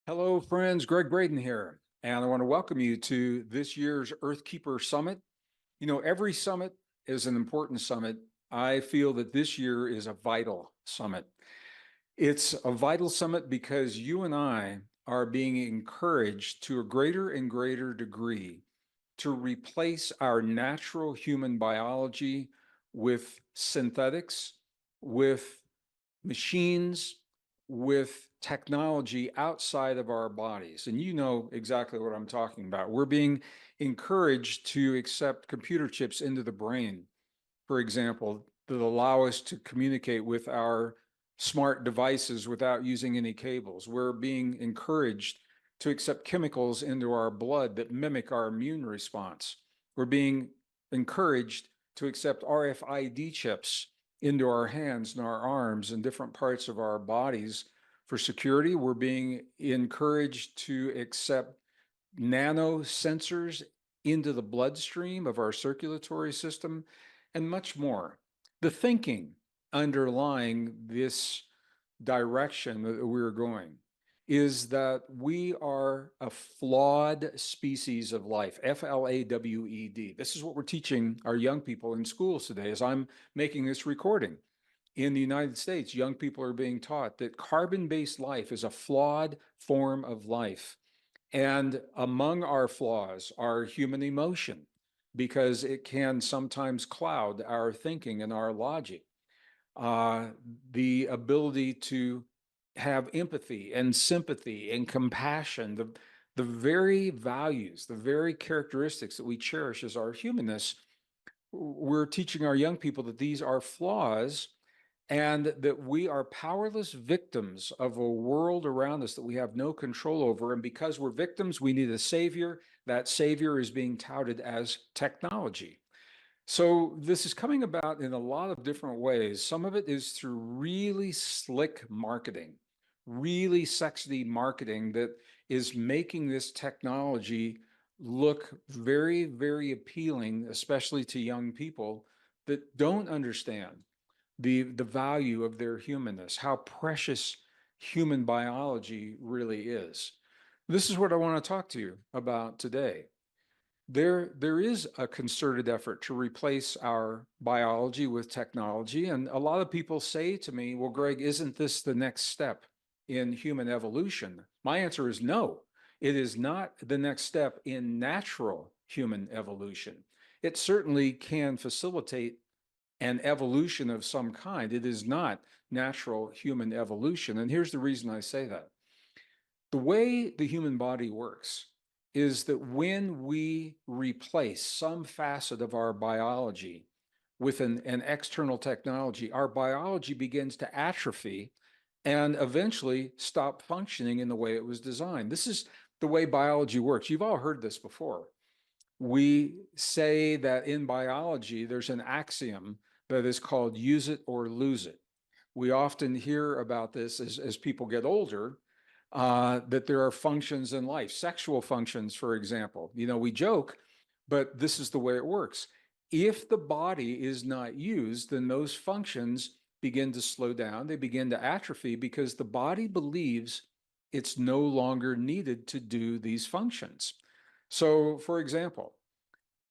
Hello, friends. Gregg Braden here, and I want to welcome you to this year's Earthkeeper Summit. You know, every summit is an important summit. I feel that this year is a vital summit. It's a vital summit because you and I are being encouraged to a greater and greater degree to replace our natural human biology with synthetics, with machines, with technology outside of our bodies. And you know exactly what I'm talking about. We're being encouraged to accept computer chips into the brain, for example, that allow us to communicate with our smart devices without using any cables. We're being encouraged to accept chemicals into our blood that mimic our immune response. We're being encouraged to accept RFID chips into our hands and our arms and different parts of our bodies for security. We're being encouraged to accept nano sensors into the bloodstream of our circulatory system and much more. The thinking underlying this direction that we're going is that we are a flawed species of life, FLAWED. This is what we're teaching our young people in schools today. As I'm making this recording, in the United States, young people are being taught that carbon-based life is a flawed form of life. And among our flaws are human emotion, because it can sometimes cloud our thinking and our logic. The ability to have empathy and sympathy and compassion, the very values, the very characteristics that we cherish as our humanness, we're teaching our young people that these are flaws and that we are powerless victims of a world around us that we have no control over. And because we're victims, we need a savior. That savior is being touted as technology. So this is coming about in a lot of different ways. Some of it is through really slick marketing, really sexy marketing that is making this technology look very, very appealing, especially to young people that don't understand the value of their humanness, how precious human biology really is. This is what I want to talk to you about today. There is a concerted effort to replace our biology with technology. And a lot of people say to me, well, Gregg, isn't this the next step in human evolution? My answer is no. It is not the next step in natural human evolution. It certainly can facilitate an evolution of some kind. It is not natural human evolution. And here's the reason I say that. The way the human body works is that when we replace some facet of our biology with an external technology, our biology begins to atrophy and eventually stop functioning in the way it was designed. This is the way biology works. You've all heard this before. We say that in biology, there's an axiom that is called use it or lose it. We often hear about this as people get older, that there are functions in life, sexual functions, for example. You know, we joke, but this is the way it works. If the body is not used, then those functions begin to slow down. They begin to atrophy because the body believes it's no longer needed to do these functions. So, for example,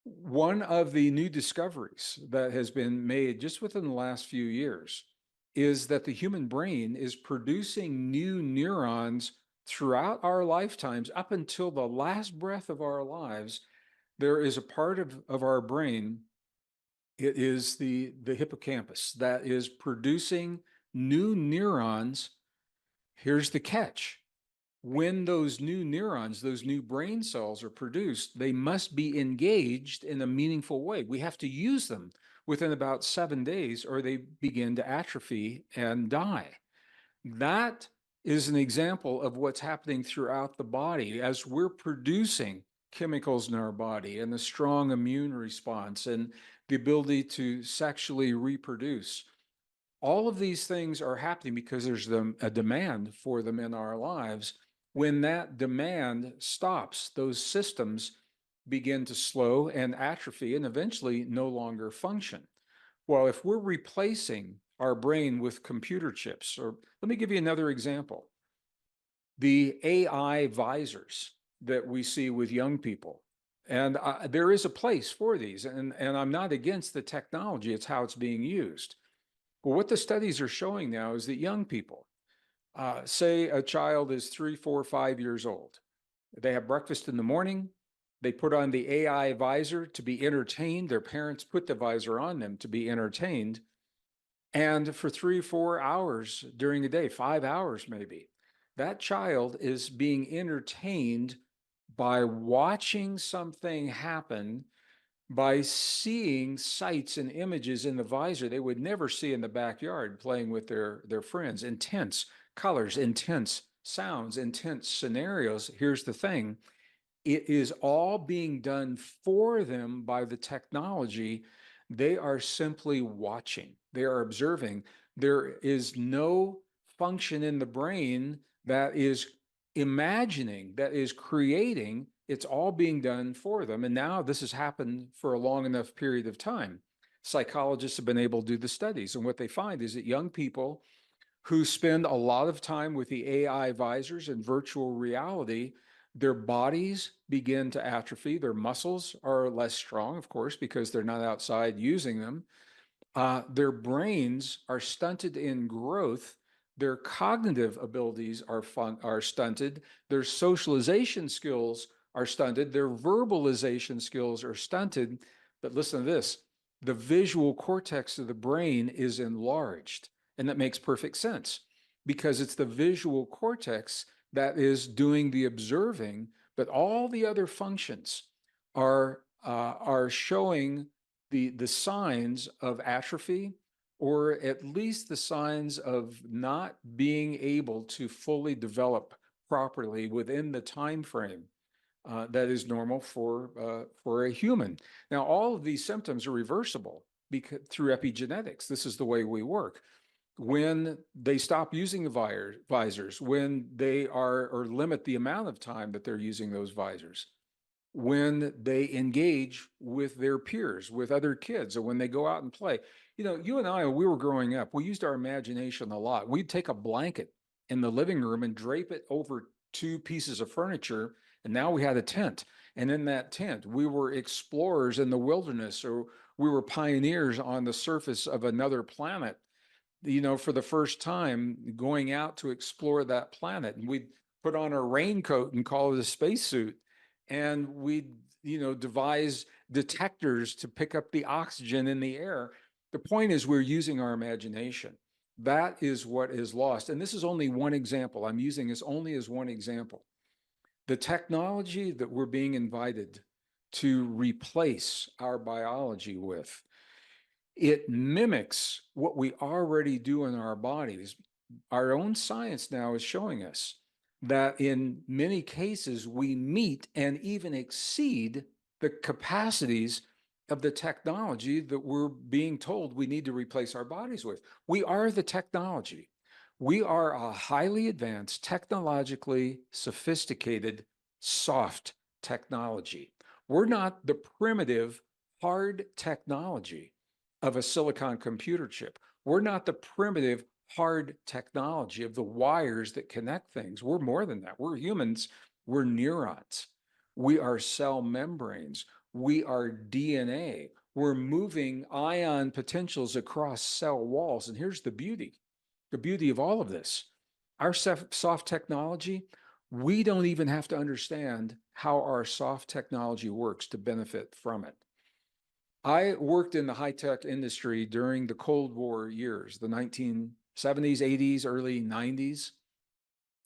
one of the new discoveries that has been made just within the last few years is that the human brain is producing new neurons throughout our lifetimes up until the last breath of our lives. There is a part of our brain, it is the hippocampus, that is producing new neurons. Here's the catch. When those new neurons, those new brain cells are produced, they must be engaged in a meaningful way. We have to use them within about 7 days or they begin to atrophy and die. That is an example of what's happening throughout the body as we're producing chemicals in our body and the strong immune response and the ability to sexually reproduce. All of these things are happening because there's a demand for them in our lives. When that demand stops, those systems begin to slow and atrophy and eventually no longer function. Well, if we're replacing our brain with computer chips, or let me give you another example. The AI visors that we see with young people. And there is a place for these, and I'm not against the technology, it's how it's being used. But what the studies are showing now is that young people, say a child is 3, 4, 5 years old, they have breakfast in the morning, they put on the AI visor to be entertained, their parents put the visor on them to be entertained, and for 3, 4 hours during the day, 5 hours maybe, that child is being entertained by watching something happen, by seeing sights and images in the visor they would never see in the backyard playing with their friends. Intense colors, intense sounds, intense scenarios. Here's the thing. It is all being done for them by the technology. They are simply watching. They are observing. There is no function in the brain that is imagining, that is creating. It's all being done for them. And now this has happened for a long enough period of time. Psychologists have been able to do the studies. And what they find is that young people who spend a lot of time with the AI visors and virtual reality, their bodies begin to atrophy. Their muscles are less strong, of course, because they're not outside using them. Their brains are stunted in growth. Their cognitive abilities are stunted. Their socialization skills are stunted. Their verbalization skills are stunted. But listen to this, the visual cortex of the brain is enlarged. And that makes perfect sense because it's the visual cortex that is doing the observing, but all the other functions are showing the signs of atrophy, or at least the signs of not being able to fully develop properly within the time frame that is normal for a human. Now, all of these symptoms are reversible through epigenetics. This is the way we work. When they stop using the visors, when they are or limit the amount of time that they're using those visors, when they engage with their peers, with other kids, or when they go out and play. You know, you and I, when we were growing up, we used our imagination a lot. We'd take a blanket in the living room and drape it over 2 pieces of furniture, and now we had a tent. And in that tent, we were explorers in the wilderness, or we were pioneers on the surface of another planet, you know, for the first time going out to explore that planet. And we'd put on a raincoat and call it a spacesuit. And we'd, you know, devise detectors to pick up the oxygen in the air. The point is, we're using our imagination. That is what is lost. And this is only one example. I'm using this only as one example. The technology that we're being invited to replace our biology with, it mimics what we already do in our bodies. Our own science now is showing us that in many cases, we meet and even exceed the capacities of the technology that we're being told we need to replace our bodies with. We are the technology. We are a highly advanced, technologically sophisticated, soft technology. We're not the primitive, hard technology of a silicon computer chip. We're not the primitive, hard technology of the wires that connect things. We're more than that. We're humans. We're neurons. We are cell membranes. We are DNA. We're moving ion potentials across cell walls. And here's the beauty of all of this. Our soft technology, we don't even have to understand how our soft technology works to benefit from it. I worked in the high-tech industry during the Cold War years, the 1970s, 80s, early 90s.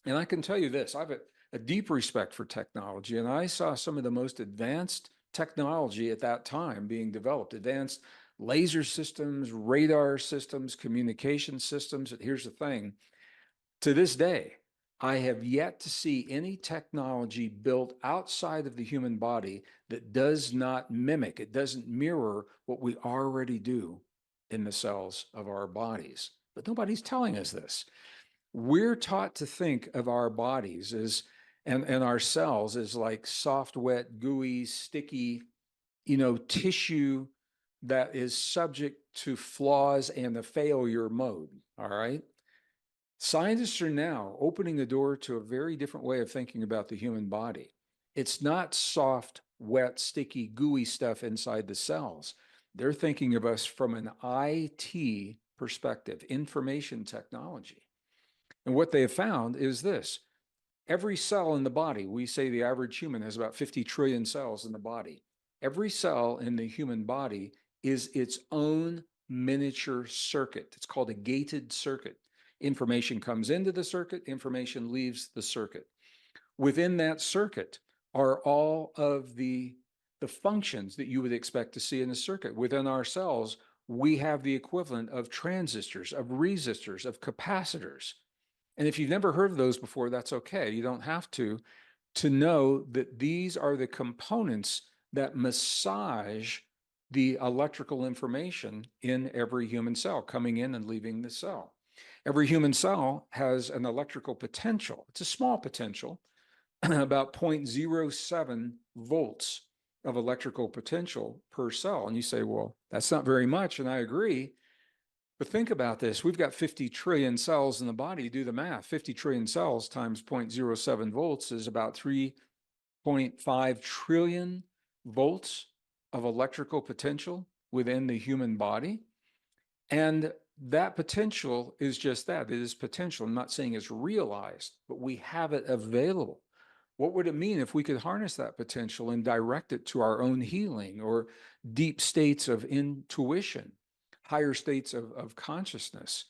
And I can tell you this, I have a deep respect for technology, and I saw some of the most advanced technology at that time being developed, advanced laser systems, radar systems, communication systems. Here's the thing, to this day, I have yet to see any technology built outside of the human body that does not mimic, it doesn't mirror what we already do in the cells of our bodies. But nobody's telling us this. We're taught to think of our bodies as, and our cells as like soft, wet, gooey, sticky, you know, tissue that is subject to flaws and the failure mode, all right? Scientists are now opening the door to a very different way of thinking about the human body. It's not soft, wet, sticky, gooey stuff inside the cells. They're thinking of us from an IT perspective, information technology. And what they have found is this: every cell in the body, we say the average human has about 50 trillion cells in the body. Every cell in the human body is its own miniature circuit. It's called a gated circuit. Information comes into the circuit, information leaves the circuit. Within that circuit are all of the functions that you would expect to see in a circuit. Within our cells, we have the equivalent of transistors, of resistors, of capacitors. And if you've never heard of those before, that's okay. You don't have to know that these are the components that massage the electrical information in every human cell coming in and leaving the cell. Every human cell has an electrical potential. It's a small potential, about 0.07 volts of electrical potential per cell. And you say, well, that's not very much. And I agree. But think about this. We've got 50 trillion cells in the body. Do the math. 50 trillion cells times 0.07 volts is about 3.5 trillion volts of electrical potential within the human body. And that potential is just that. It is potential. I'm not saying it's realized, but we have it available. What would it mean if we could harness that potential and direct it to our own healing or deep states of intuition, higher states of consciousness,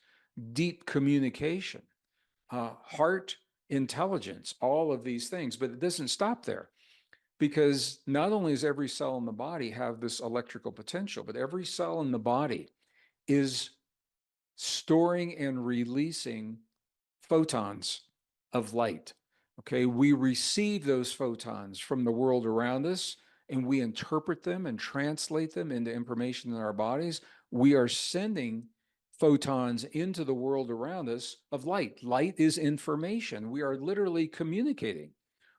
deep communication, heart intelligence, all of these things? But it doesn't stop there, because not only does every cell in the body have this electrical potential, but every cell in the body is storing and releasing photons of light. Okay, we receive those photons from the world around us, and we interpret them and translate them into information in our bodies. We are sending photons into the world around us of light. Light is information. We are literally communicating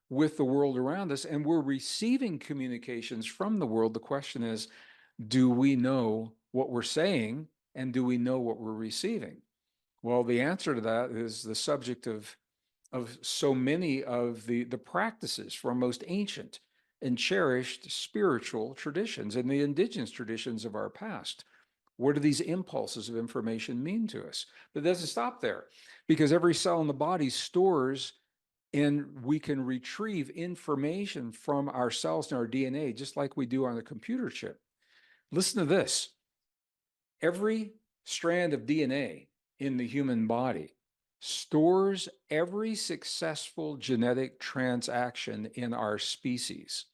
with the world around us, and we're receiving communications from the world. The question is, do we know what we're saying, and do we know what we're receiving? Well, the answer to that is the subject of so many of the practices from most ancient and cherished spiritual traditions and the indigenous traditions of our past. What do these impulses of information mean to us? But it doesn't stop there, because every cell in the body stores, and we can retrieve information from our cells and our DNA, just like we do on a computer chip. Listen to this. Every strand of DNA in the human body stores every successful genetic transaction in our species.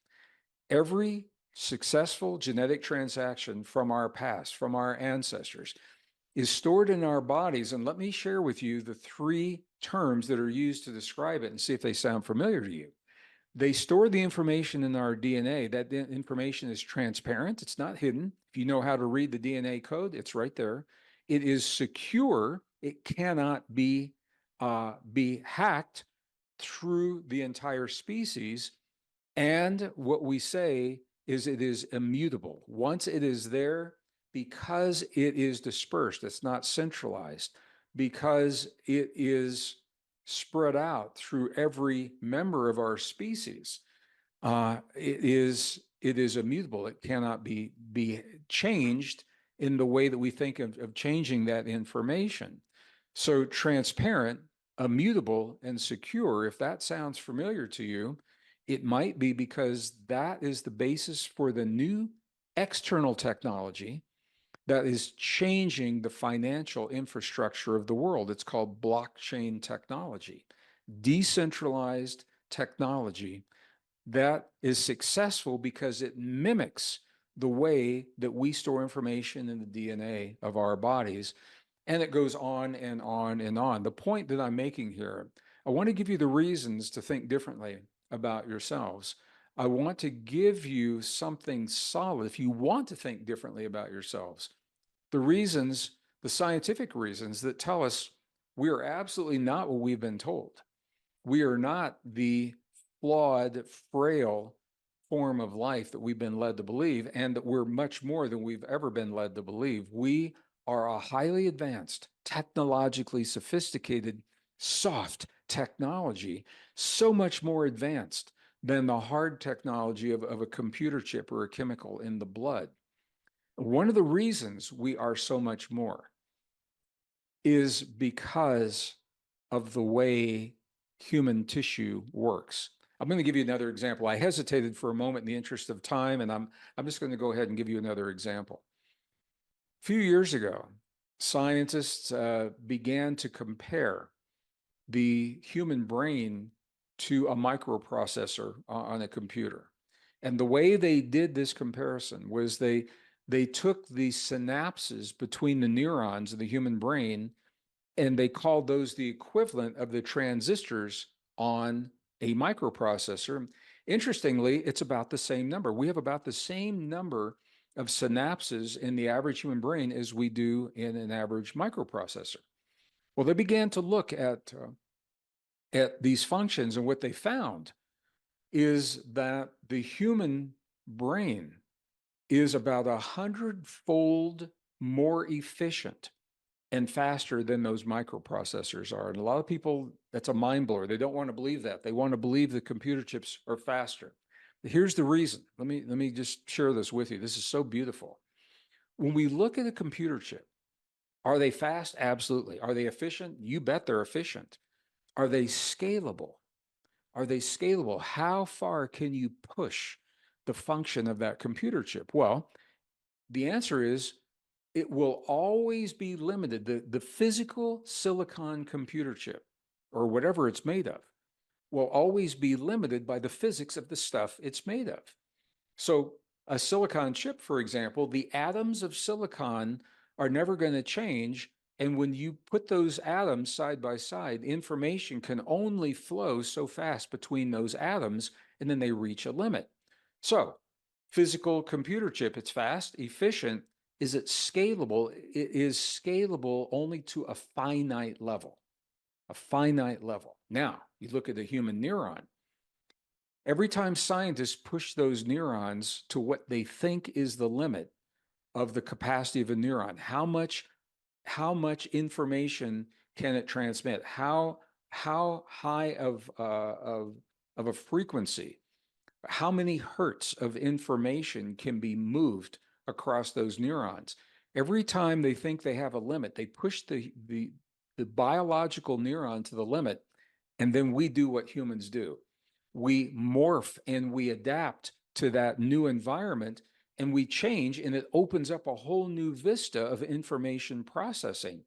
Every successful genetic transaction from our past, from our ancestors, is stored in our bodies. And let me share with you the three terms that are used to describe it and see if they sound familiar to you. They store the information in our DNA. That information is transparent. It's not hidden. If you know how to read the DNA code, it's right there. It is secure. It cannot be hacked through the entire species. And what we say is it is immutable. Once it is there, because it is dispersed, it's not centralized, because it is spread out through every member of our species, it is immutable. It cannot be changed in the way that we think of changing that information. So transparent, immutable, and secure, if that sounds familiar to you, it might be because that is the basis for the new external technology that is changing the financial infrastructure of the world. It's called blockchain technology, decentralized technology that is successful because it mimics the way that we store information in the DNA of our bodies. And it goes on and on and on. The point that I'm making here, I want to give you the reasons to think differently about yourselves. I want to give you something solid if you want to think differently about yourselves. The reasons, the scientific reasons that tell us we are absolutely not what we've been told. We are not the flawed, frail form of life that we've been led to believe, and that we're much more than we've ever been led to believe. We are a highly advanced, technologically sophisticated soft technology, so much more advanced than the hard technology of a computer chip or a chemical in the blood. One of the reasons we are so much more is because of the way human tissue works. I'm going to give you another example. I hesitated for a moment in the interest of time, and I'm just going to go ahead and give you another example. A few years ago, scientists began to compare the human brain to a microprocessor on a computer. And the way they did this comparison was they took the synapses between the neurons of the human brain, and they called those the equivalent of the transistors on a microprocessor. Interestingly, it's about the same number. We have about the same number of synapses in the average human brain as we do in an average microprocessor. Well, they began to look at these functions, and what they found is that the human brain is about 100-fold more efficient and faster than those microprocessors are. And a lot of people, that's a mind blower. They don't want to believe that. They want to believe the computer chips are faster. Here's the reason. Let me just share this with you. This is so beautiful. When we look at a computer chip, are they fast? Absolutely. Are they efficient? You bet they're efficient. Are they scalable? Are they scalable? How far can you push the function of that computer chip? Well, the answer is it will always be limited. The physical silicon computer chip, or whatever it's made of, will always be limited by the physics of the stuff it's made of. So a silicon chip, for example, the atoms of silicon are never going to change. And when you put those atoms side by side, information can only flow so fast between those atoms, and then they reach a limit. So physical computer chip, it's fast, efficient. Is it scalable? It is scalable only to a finite level, a finite level. Now, you look at the human neuron. Every time scientists push those neurons to what they think is the limit of the capacity of a neuron, how much information can it transmit? How high of a frequency? How many hertz of information can be moved across those neurons? Every time they think they have a limit, they push the biological neuron to the limit, and then we do what humans do. We morph and we adapt to that new environment, and we change, and it opens up a whole new vista of information processing.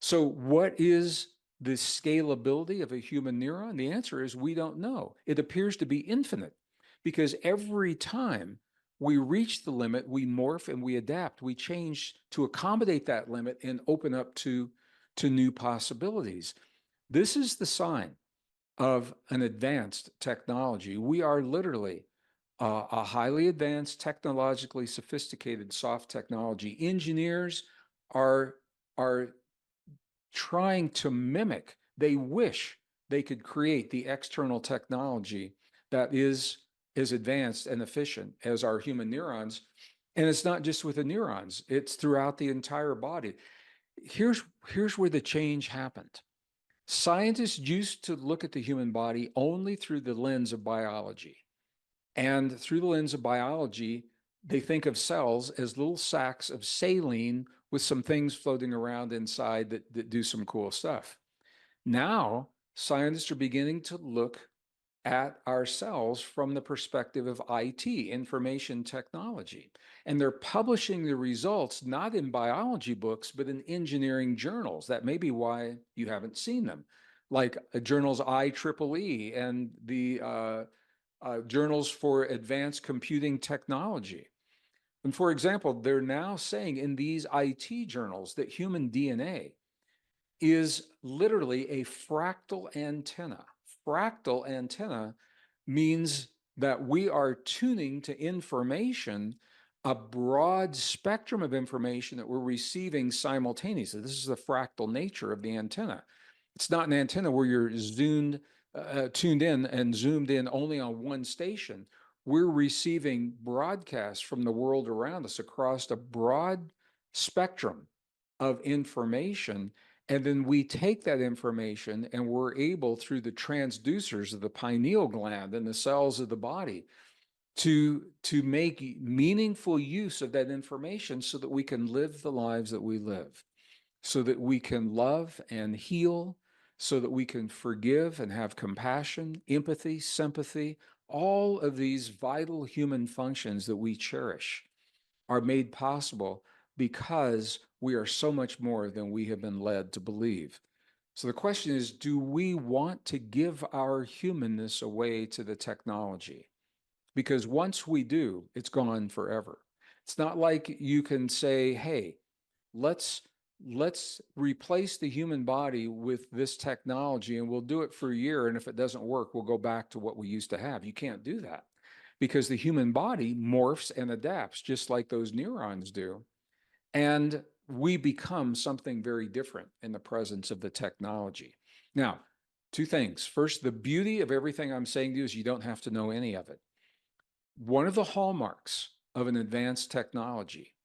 So what is the scalability of a human neuron? The answer is we don't know. It appears to be infinite, because every time we reach the limit, we morph and we adapt. We change to accommodate that limit and open up to new possibilities. This is the sign of an advanced technology. We are literally a highly advanced, technologically sophisticated soft technology. Engineers are trying to mimic, they wish they could create the external technology that is as advanced and efficient as our human neurons. And it's not just with the neurons, it's throughout the entire body. Here's where the change happened. Scientists used to look at the human body only through the lens of biology. And through the lens of biology, they think of cells as little sacks of saline with some things floating around inside that do some cool stuff. Now, scientists are beginning to look at our cells from the perspective of IT, information technology. And they're publishing the results not in biology books, but in engineering journals. That may be why you haven't seen them, like journals IEEE and the journals for advanced computing technology. And for example, they're now saying in these IT journals that human DNA is literally a fractal antenna. Fractal antenna means that we are tuning to information, a broad spectrum of information that we're receiving simultaneously. This is the fractal nature of the antenna. It's not an antenna where you're tuned in and zoomed in only on one station. We're receiving broadcasts from the world around us across a broad spectrum of information. And then we take that information and we're able, through the transducers of the pineal gland and the cells of the body, to make meaningful use of that information so that we can live the lives that we live, so that we can love and heal, so that we can forgive and have compassion, empathy, sympathy. All of these vital human functions that we cherish are made possible because we are so much more than we have been led to believe. So the question is, do we want to give our humanness away to the technology? Because once we do, it's gone forever. It's not like you can say, hey, let's replace the human body with this technology and we'll do it for a year, and if it doesn't work, we'll go back to what we used to have. You can't do that, because the human body morphs and adapts just like those neurons do, and we become something very different in the presence of the technology. Now, two things. First, the beauty of everything I'm saying to you is you don't have to know any of it. One of the hallmarks of an advanced technology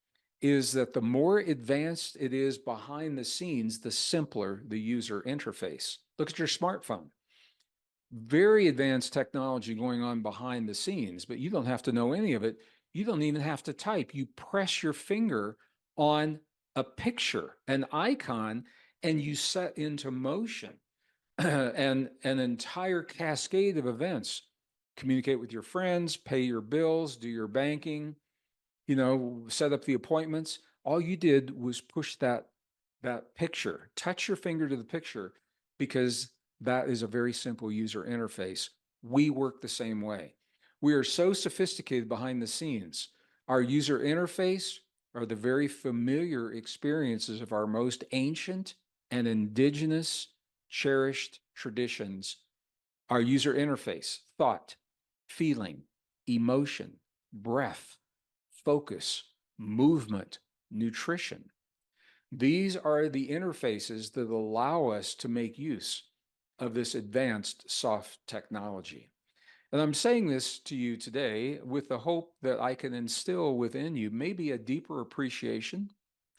is that the more advanced it is behind the scenes, the simpler the user interface. Look at your smartphone. Very advanced technology going on behind the scenes, but you don't have to know any of it. You don't even have to type. You press your finger on a picture, an icon, and you set into motion and an entire cascade of events. Communicate with your friends, pay your bills, do your banking, set up the appointments. All you did was push that picture, touch your finger to the picture, because that is a very simple user interface. We work the same way. We are so sophisticated behind the scenes. Our user interface are the very familiar experiences of our most ancient and indigenous cherished traditions. Our user interface: thought, feeling, emotion, breath, focus, movement, nutrition. These are the interfaces that allow us to make use of this advanced soft technology. And I'm saying this to you today with the hope that I can instill within you maybe a deeper appreciation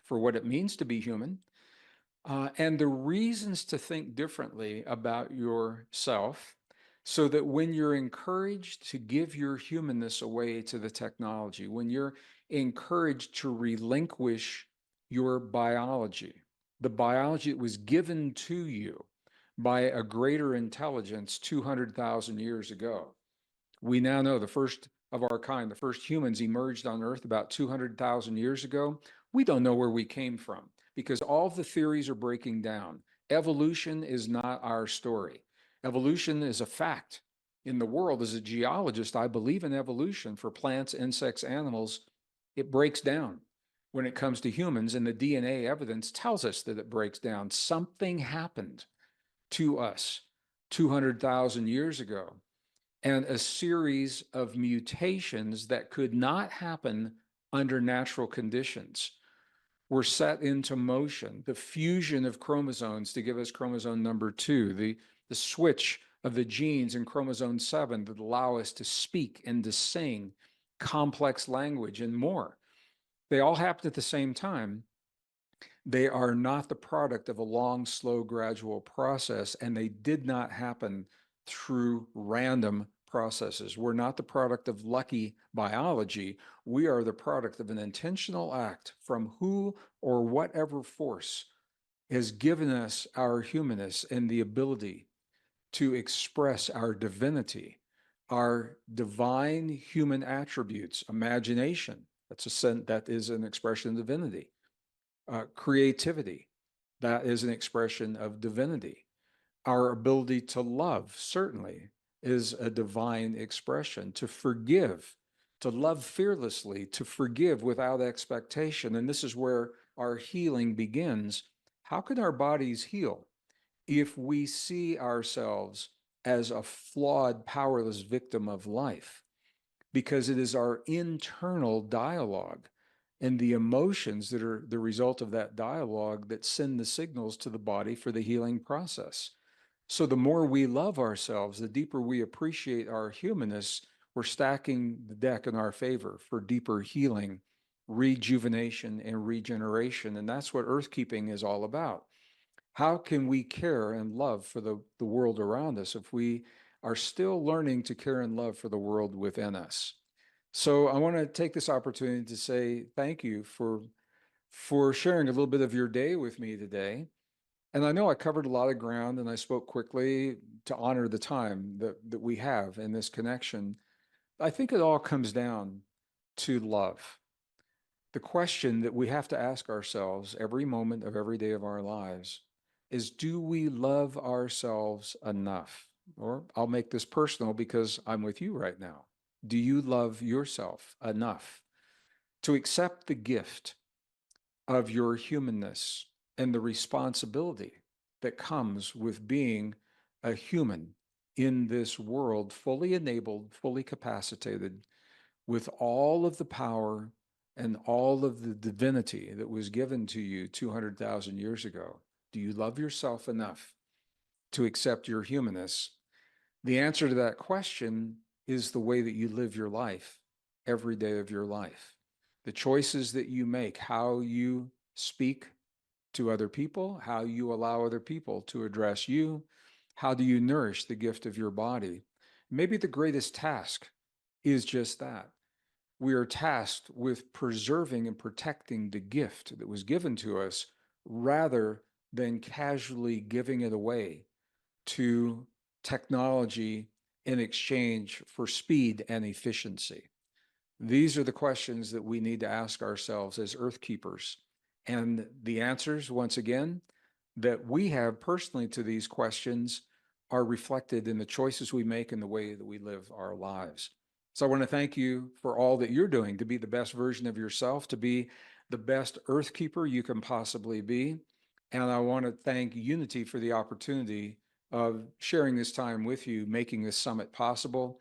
for what it means to be human, and the reasons to think differently about yourself, so that when you're encouraged to give your humanness away to the technology, when you're encouraged to relinquish your biology, the biology that was given to you by a greater intelligence 200,000 years ago. We now know the first of our kind, the first humans emerged on Earth about 200,000 years ago. We don't know where we came from, because all the theories are breaking down. Evolution is not our story. Evolution is a fact. In the world, as a geologist, I believe in evolution for plants, insects, animals. It breaks down. When it comes to humans, and the DNA evidence tells us that it breaks down. Something happened to us 200,000 years ago, and a series of mutations that could not happen under natural conditions were set into motion. The fusion of chromosomes to give us chromosome number 2, the switch of the genes in chromosome 7 that allow us to speak and to sing complex language and more. They all happened at the same time. They are not the product of a long, slow, gradual process, and they did not happen through random processes. We're not the product of lucky biology. We are the product of an intentional act from who or whatever force has given us our humanness and the ability to express our divinity, our divine human attributes. Imagination, that is an expression of divinity. Creativity, that is an expression of divinity. Our ability to love, certainly, is a divine expression. To forgive, to love fearlessly, to forgive without expectation. And this is where our healing begins. How can our bodies heal if we see ourselves as a flawed, powerless victim of life? Because it is our internal dialogue and the emotions that are the result of that dialogue that send the signals to the body for the healing process. So the more we love ourselves, the deeper we appreciate our humanness, we're stacking the deck in our favor for deeper healing, rejuvenation, and regeneration. And that's what earthkeeping is all about. How can we care and love for the world around us if we are still learning to care and love for the world within us? So I want to take this opportunity to say thank you for sharing a little bit of your day with me today. And I know I covered a lot of ground and I spoke quickly to honor the time that we have in this connection. I think it all comes down to love. The question that we have to ask ourselves every moment of every day of our lives is, do we love ourselves enough? Or I'll make this personal because I'm with you right now. Do you love yourself enough to accept the gift of your humanness and the responsibility that comes with being a human in this world, fully enabled, fully capacitated, with all of the power and all of the divinity that was given to you 200,000 years ago? Do you love yourself enough to accept your humanness? The answer to that question is the way that you live your life every day of your life. The choices that you make, how you speak to other people, how you allow other people to address you, how do you nourish the gift of your body? Maybe the greatest task is just that. We are tasked with preserving and protecting the gift that was given to us rather than casually giving it away to technology in exchange for speed and efficiency. These are the questions that we need to ask ourselves as Earth keepers. And the answers, once again, that we have personally to these questions are reflected in the choices we make and the way that we live our lives. So I want to thank you for all that you're doing to be the best version of yourself, to be the best Earth keeper you can possibly be. And I want to thank Unity for the opportunity of sharing this time with you, making this summit possible.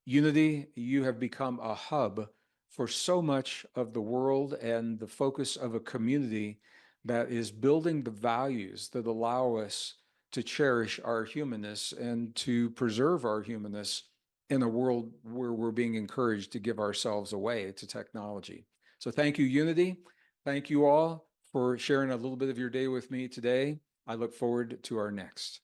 Unity, you have become a hub for so much of the world and the focus of a community that is building the values that allow us to cherish our humanness and to preserve our humanness in a world where we're being encouraged to give ourselves away to technology. So thank you, Unity. Thank you all for sharing a little bit of your day with me today. I look forward to our next.